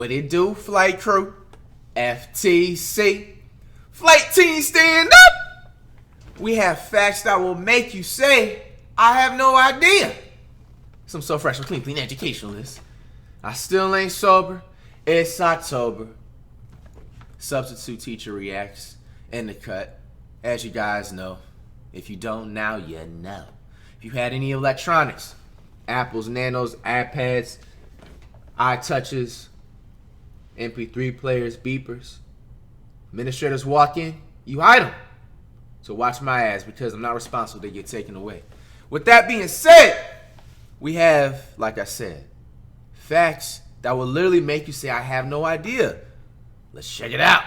What it do, flight crew? FTC. Flight team, stand up! We have facts that will make you say, I have no idea. Some so fresh and clean educationalists. I still ain't sober. It's October. Substitute teacher reacts in the cut. As you guys know. If you don't now, you know. If you had any electronics, Apples, Nanos, iPads, iTouches, MP3 players, beepers, administrators walk in, you hide them. So watch my ass because I'm not responsible they get taken away. With that being said, we have, like I said, facts that will literally make you say, I have no idea. Let's check it out.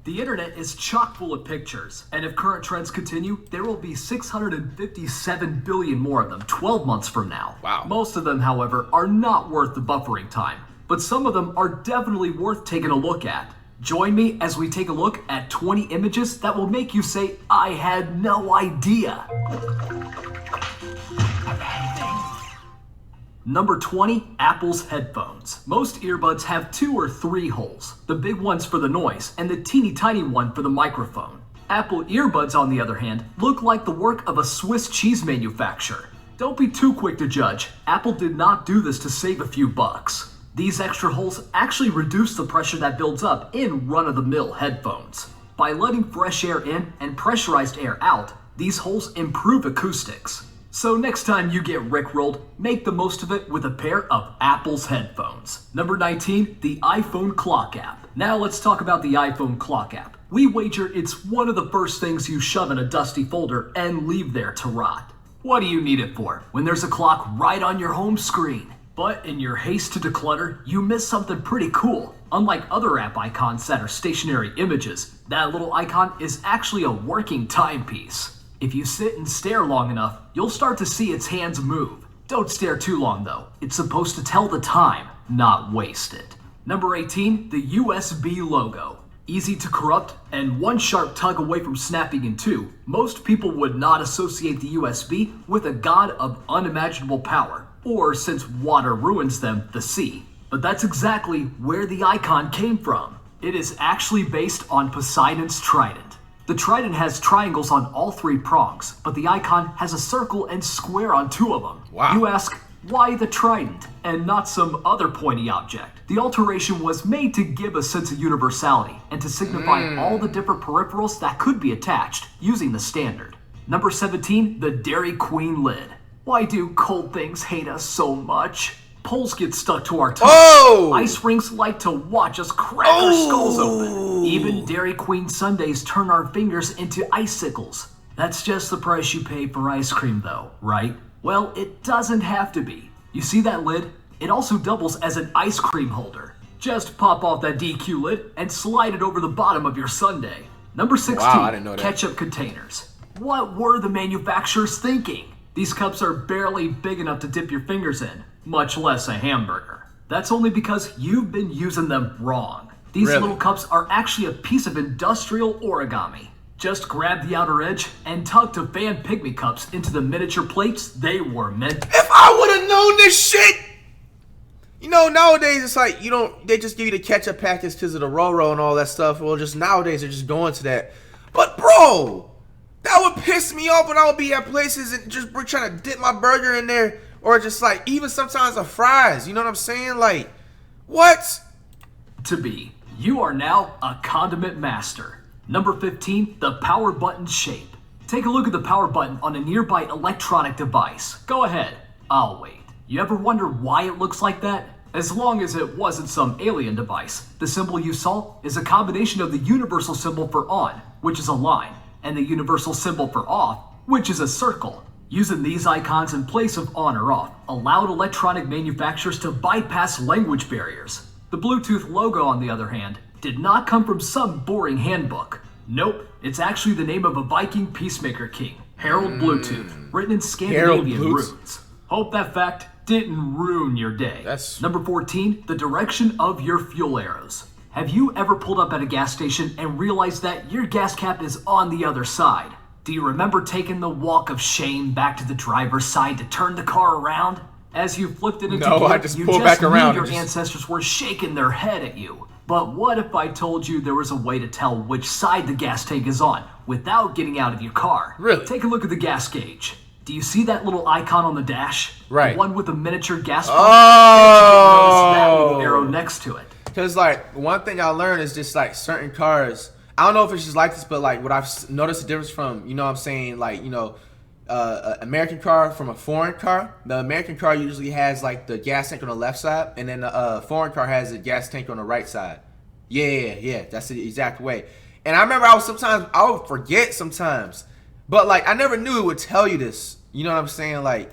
The internet is chock full of pictures, and if current trends continue, there will be 657 billion more of them 12 months from now. Wow. Most of them, however, are not worth the buffering time, but some of them are definitely worth taking a look at. Join me as we take a look at 20 images that will make you say, I had no idea. Number 20, Apple's headphones. Most earbuds have 2 or 3 holes, the big ones for the noise and the teeny tiny one for the microphone. Apple earbuds, on the other hand, look like the work of a Swiss cheese manufacturer. Don't be too quick to judge. Apple did not do this to save a few bucks. These extra holes actually reduce the pressure that builds up in run-of-the-mill headphones. By letting fresh air in and pressurized air out, these holes improve acoustics. So next time you get rickrolled, make the most of it with a pair of Apple's headphones. Number 19, the iPhone Clock app. Now let's talk about the iPhone Clock app. We wager it's one of the first things you shove in a dusty folder and leave there to rot. What do you need it for when there's a clock right on your home screen? But in your haste to declutter, you miss something pretty cool. Unlike other app icons that are stationary images, that little icon is actually a working timepiece. If you sit and stare long enough, you'll start to see its hands move. Don't stare too long though. It's supposed to tell the time, not waste it. Number 18, the USB logo. Easy to corrupt and one sharp tug away from snapping in two, most people would not associate the USB with a god of unimaginable power, or since water ruins them, the sea. But that's exactly where the icon came from. It is actually based on Poseidon's trident. The trident has triangles on all 3 prongs, but the icon has a circle and square on 2 of them. Wow. You ask, why the trident and not some other pointy object? The alteration was made to give a sense of universality and to signify all the different peripherals that could be attached using the standard. Number 17, the Dairy Queen lid. Why do cold things hate us so much? Poles get stuck to our tongues. Oh! Ice rinks like to watch us crack our skulls open. Even Dairy Queen sundaes turn our fingers into icicles. That's just the price you pay for ice cream though, right? Well, it doesn't have to be. You see that lid? It also doubles as an ice cream holder. Just pop off that DQ lid and slide it over the bottom of your sundae. Number 16, wow, I didn't know that. Ketchup containers. What were the manufacturers thinking? These cups are barely big enough to dip your fingers in, much less a hamburger. That's only because you've been using them wrong. These little cups are actually a piece of industrial origami. Just grab the outer edge and tug to fan Pygmy cups into the miniature plates they were meant. If I would have known this shit! You know, nowadays it's like, they just give you the ketchup packets because of the Roro and all that stuff. Well, just nowadays they're just going to that. But bro, that would piss me off when I would be at places and just trying to dip my burger in there. Or just like, even sometimes the fries, you know what I'm saying? Like, what? To be, you are now a condiment master. Number 15, the power button shape. Take a look at the power button on a nearby electronic device. Go ahead, I'll wait. You ever wonder why it looks like that? As long as it wasn't some alien device, the symbol you saw is a combination of the universal symbol for on, which is a line, and the universal symbol for off, which is a circle. Using these icons in place of on or off allowed electronic manufacturers to bypass language barriers. The Bluetooth logo, on the other hand, did not come from some boring handbook. Nope, it's actually the name of a Viking peacemaker king, Harold Bluetooth, written in Scandinavian runes. Hope that fact didn't ruin your day. Number 14, the direction of your fuel arrows. Have you ever pulled up at a gas station and realized that your gas cap is on the other side? Do you remember taking the walk of shame back to the driver's side to turn the car around? As you flipped it into No, gear, I just you pulled just back around knew and your just- ancestors were shaking their head at you. But what if I told you there was a way to tell which side the gas tank is on without getting out of your car? Really? Take a look at the gas gauge. Do you see that little icon on the dash? Right. The one with the miniature gas pump? Oh! Notice that little arrow next to it. Because, like, one thing I learned is just, like, certain cars, I don't know if it's just like this, but, like, what I've noticed the difference from, you know what I'm saying, like, you know, American car from a foreign car. The American car usually has, like, the gas tank on the left side, and then the foreign car has the gas tank on the right side. Yeah, that's the exact way. And I remember I would forget sometimes, but, like, I never knew it would tell you this. You know what I'm saying? Like,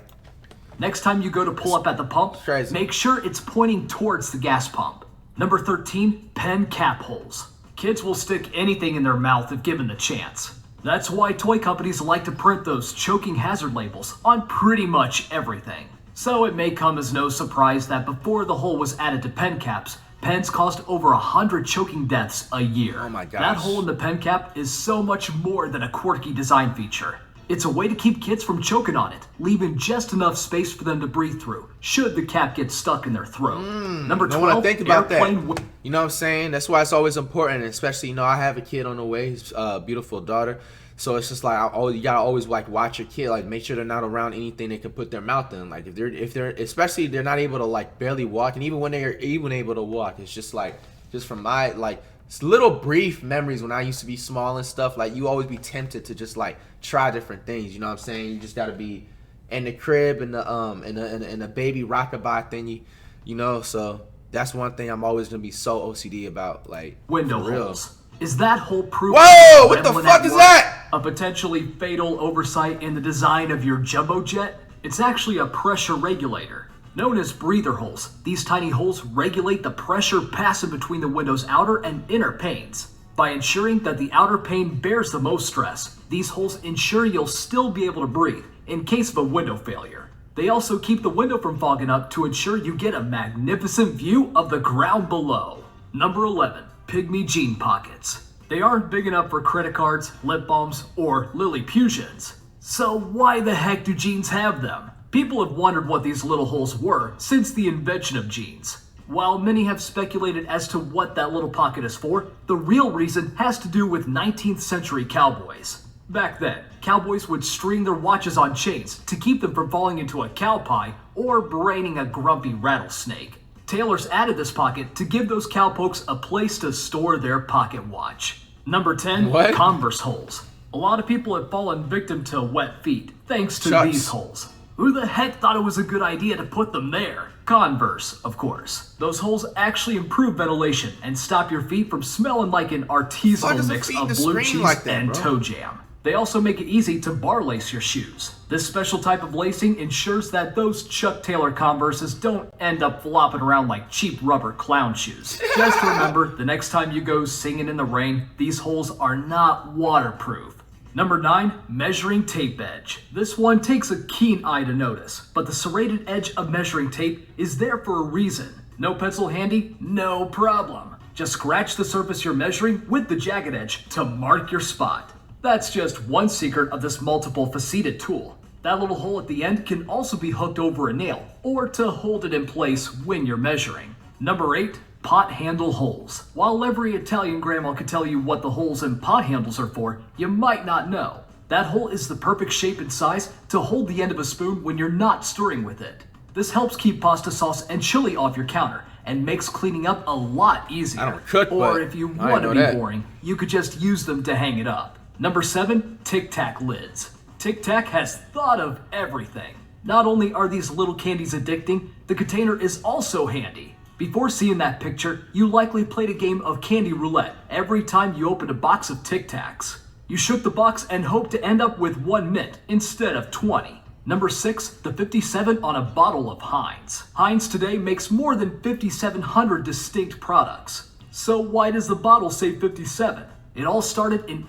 Next time you go to pull up at the pump, crazy. make sure it's pointing towards the gas pump. Number 13, pen cap holes. Kids will stick anything in their mouth if given the chance. That's why toy companies like to print those choking hazard labels on pretty much everything. So it may come as no surprise that before the hole was added to pen caps, pens caused over 100 choking deaths a year. Oh my gosh. That hole in the pen cap is so much more than a quirky design feature. It's a way to keep kids from choking on it, leaving just enough space for them to breathe through, should the cap get stuck in their throat. Number 12, when I think about airplane that, you know what I'm saying? That's why it's always important, especially, you know, I have a kid on the way, his beautiful daughter. So it's just like, you gotta always like watch your kid, like make sure they're not around anything they can put their mouth in. Like if they're especially they're not able to like barely walk, and even when they're even able to walk, it's just like, just from my like little brief memories when I used to be small and stuff, like you always be tempted to just like try different things. You know what I'm saying? You just gotta be in the crib and the baby rockabye thingy, you know. So that's one thing I'm always gonna be so OCD about, like window for real. holes. Is that hole proof? Whoa! What the fuck is that? A potentially fatal oversight in the design of your jumbo jet? It's actually a pressure regulator. Known as breather holes, these tiny holes regulate the pressure passing between the window's outer and inner panes. By ensuring that the outer pane bears the most stress, these holes ensure you'll still be able to breathe in case of a window failure. They also keep the window from fogging up to ensure you get a magnificent view of the ground below. Number 11. Pygmy jean pockets. They aren't big enough for credit cards, lip balms, or Lilliputians. So why the heck do jeans have them? People have wondered what these little holes were since the invention of jeans. While many have speculated as to what that little pocket is for, the real reason has to do with 19th century cowboys. Back then, cowboys would string their watches on chains to keep them from falling into a cow pie or braining a grumpy rattlesnake. Tailors added this pocket to give those cowpokes a place to store their pocket watch. Number 10, What? Converse holes. A lot of people have fallen victim to wet feet thanks to Shucks. these holes. Who the heck thought it was a good idea to put them there? Converse, of course. Those holes actually improve ventilation and stop your feet from smelling like an Fuck artisanal is the mix feet of to blue scream cheese like that, and bro? toe jam. They also make it easy to bar lace your shoes. This special type of lacing ensures that those Chuck Taylor Converses don't end up flopping around like cheap rubber clown shoes. Just remember, the next time you go singing in the rain, these holes are not waterproof. Number 9, measuring tape edge. This one takes a keen eye to notice, but the serrated edge of measuring tape is there for a reason. No pencil handy? No problem. Just scratch the surface you're measuring with the jagged edge to mark your spot. That's just one secret of this multiple faceted tool. That little hole at the end can also be hooked over a nail or to hold it in place when you're measuring. Number 8, pot handle holes. While every Italian grandma could tell you what the holes in pot handles are for, you might not know. That hole is the perfect shape and size to hold the end of a spoon when you're not stirring with it. This helps keep pasta sauce and chili off your counter and makes cleaning up a lot easier. I don't cook, or but if you I want to know be that. boring, you could just use them to hang it up. Number 7, Tic Tac Lids. Tic Tac has thought of everything. Not only are these little candies addicting, the container is also handy. Before seeing that picture, you likely played a game of candy roulette every time you opened a box of Tic Tacs. You shook the box and hoped to end up with 1 mint instead of 20. Number 6, the 57 on a bottle of Heinz. Heinz today makes more than 5,700 distinct products. So why does the bottle say 57? It all started in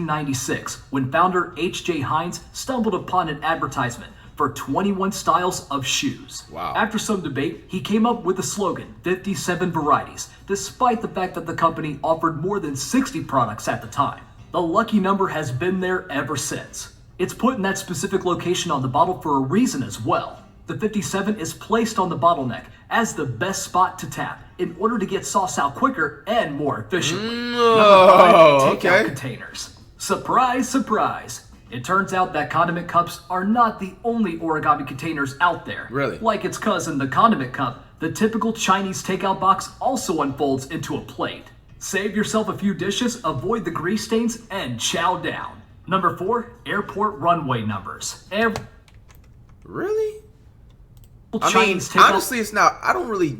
1896 when founder H.J. Heinz stumbled upon an advertisement for 21 styles of shoes. Wow. After some debate, he came up with the slogan 57 varieties, despite the fact that the company offered more than 60 products at the time. The lucky number has been there ever since. It's put in that specific location on the bottle for a reason as well. The 57 is placed on the bottleneck as the best spot to tap in order to get sauce out quicker and more efficiently. Number 5, takeout containers. Surprise, surprise. It turns out that condiment cups are not the only origami containers out there. Really? Like its cousin, the condiment cup, the typical Chinese takeout box also unfolds into a plate. Save yourself a few dishes, avoid the grease stains, and chow down. Number 4, airport runway numbers. Really? I mean, Chinese takeout honestly, it's not. I don't really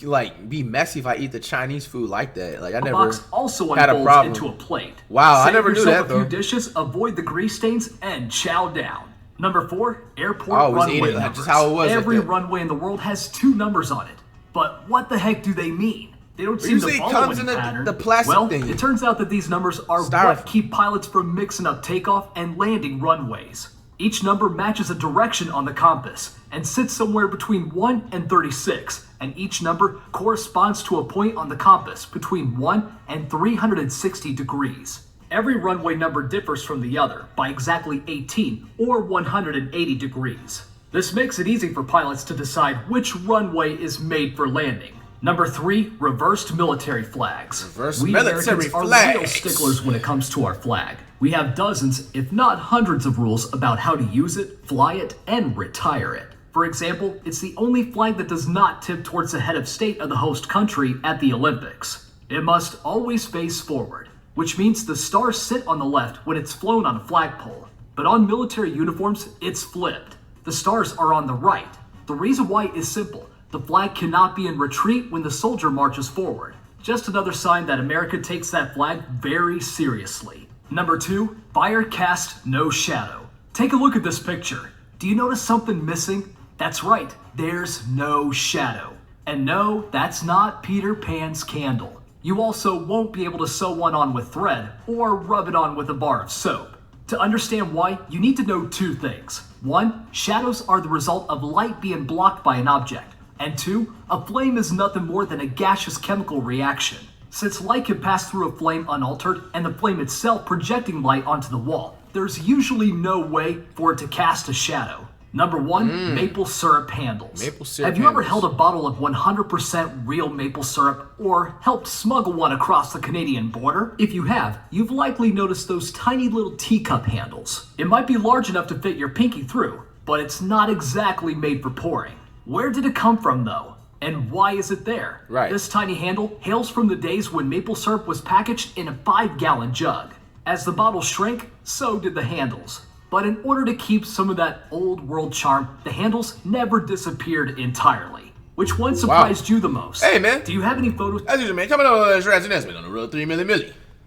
like be messy if I eat the Chinese food like that. Like I never box also had a unfolds problem. into a plate. Wow, I Save never knew yourself that a few though. dishes, avoid the grease stains, and chow down. Number 4, airport I always runway ate it like numbers. just how it was, like Every that. runway in the world has 2 numbers on it. But what the heck do they mean? They don't seem to Usually it follow comes any in pattern. the plastic well, thing. it turns out that these numbers are Styrofoam. what keep pilots from mixing up takeoff and landing runways. Each number matches a direction on the compass and sits somewhere between 1 and 36, and each number corresponds to a point on the compass between 1 and 360 degrees. Every runway number differs from the other by exactly 18 or 180 degrees. This makes it easy for pilots to decide which runway is made for landing. Number 3, reversed military flags. Reversed We military Americans are real flags. sticklers when it comes to our flag. We have dozens, if not hundreds of rules about how to use it, fly it, and retire it. For example, it's the only flag that does not tip towards the head of state of the host country at the Olympics. It must always face forward, which means the stars sit on the left when it's flown on a flagpole. But on military uniforms, it's flipped. The stars are on the right. The reason why is simple. The flag cannot be in retreat when the soldier marches forward. Just another sign that America takes that flag very seriously. Number 2, fire cast no shadow. Take a look at this picture. Do you notice something missing? That's right, there's no shadow. And no, that's not Peter Pan's candle. You also won't be able to sew one on with thread or rub it on with a bar of soap. To understand why, you need to know 2 things. 1, shadows are the result of light being blocked by an object. And 2, a flame is nothing more than a gaseous chemical reaction. Since light can pass through a flame unaltered and the flame itself projecting light onto the wall, there's usually no way for it to cast a shadow. Number 1, maple syrup handles. Maple syrup Have you ever handles. held a bottle of 100% real maple syrup or helped smuggle one across the Canadian border? If you have, you've likely noticed those tiny little teacup handles. It might be large enough to fit your pinky through, but it's not exactly made for pouring. Where did it come from though? And why is it there? Right. This tiny handle hails from the days when maple syrup was packaged in a 5-gallon jug. As the bottles shrank, so did the handles. But in order to keep some of that old world charm, the handles never disappeared entirely. Which one surprised you the most? Hey, man. Do you have any photos? As usual, man, coming on, Shreds and Esmond on the road 3 milli milli.